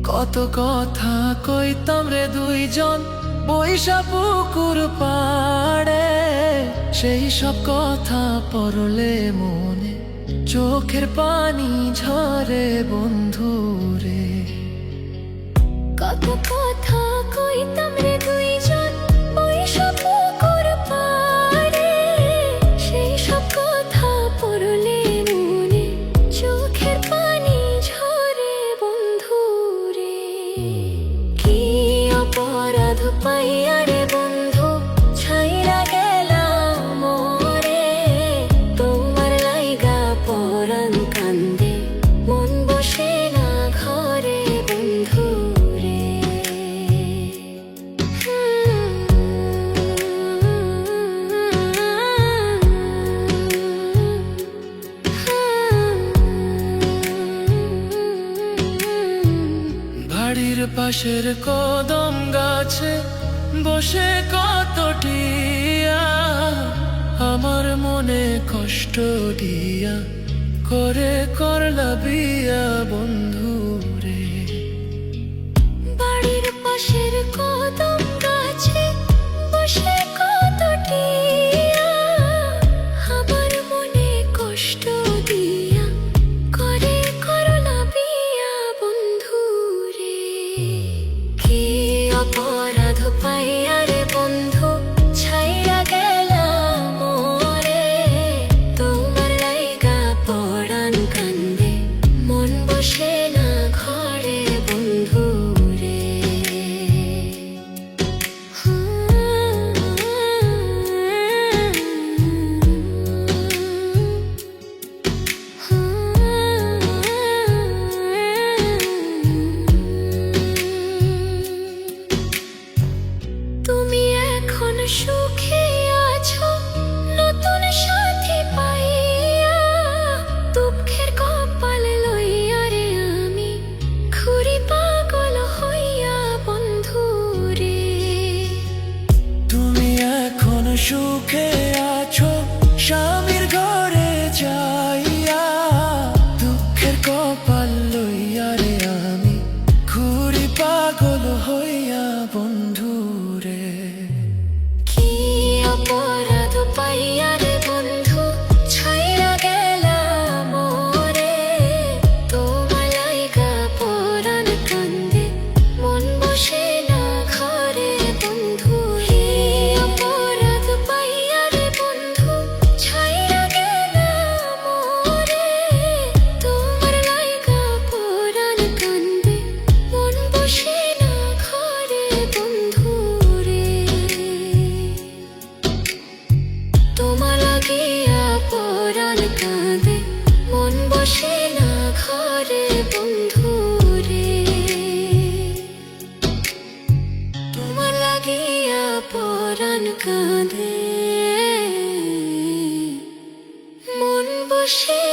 কত কথা কইতাম রে দুইজন বৈশা পুকুর পাড়ে, সেই সব কথা পড়লে মনে চোখের পানি ঝরে বন্ধু রে। কত কথা কইতাম রে দুইজন বৈশা পুকুর পাড়ে, সেই সব কথা পড়লে মনে চোখের পানি ঝরে বন্ধু রে। কি অপরাধ পাইয়া রে বন্ধু ছাইরা গেলাম মোরে, তোমার লাইগা পরাণ কান্দে মন বসে না ঘরে বন্ধু রে। বাড়ির পাশের কদম গাছে বসে কত টিয়া, আমার মনে কষ্ট দিয়া করে করলা বিয়া বন্ধু রে। বাড়ির পাশের কদম গাছে বসে কত টিয়া, আমার মনে কষ্ট দিয়া করে করলা বিয়া বন্ধু রে। কি অপরাধ পাইয়া রে বন্ধু ছাইয়া গেলাম মোরে, তোমার লাইগা পরাণ কান্দে মন বসে না ঘরে বন্ধু রে। তুমি এখন সুখে আছো নতুন সাথী পাইয়া, দুঃখের কপাল লইয়া রে আমি ঘুরি পাগল হইয়া বন্ধু রে। তুমি এখন সুখে আছো স্বামীর ঘরে যাইয়া, দুঃখের কপাল লইয়া রে আমি ঘুরি পাগল হইয়া বন্ধু রে। কি অপরাধ পাইয়া রে বন্ধু ছাইরা গেলাম মোরে, তোমার লাইগা পরাণ কান্দে মন বসে না ঘরে বন্ধু রে। অপরাধ পাইয়া রে বন্ধু ছাইরা গেলাম মোরে, তোমার লাইগা পরাণ কান্দে মন বসে না ঘরে বন্ধু রে। তোমার লাগিয়া পরাণ কাঁদে মন বসে না ঘরে বন্ধু রে। তোমার লাগিয়া পরাণ কাঁদে মন বসে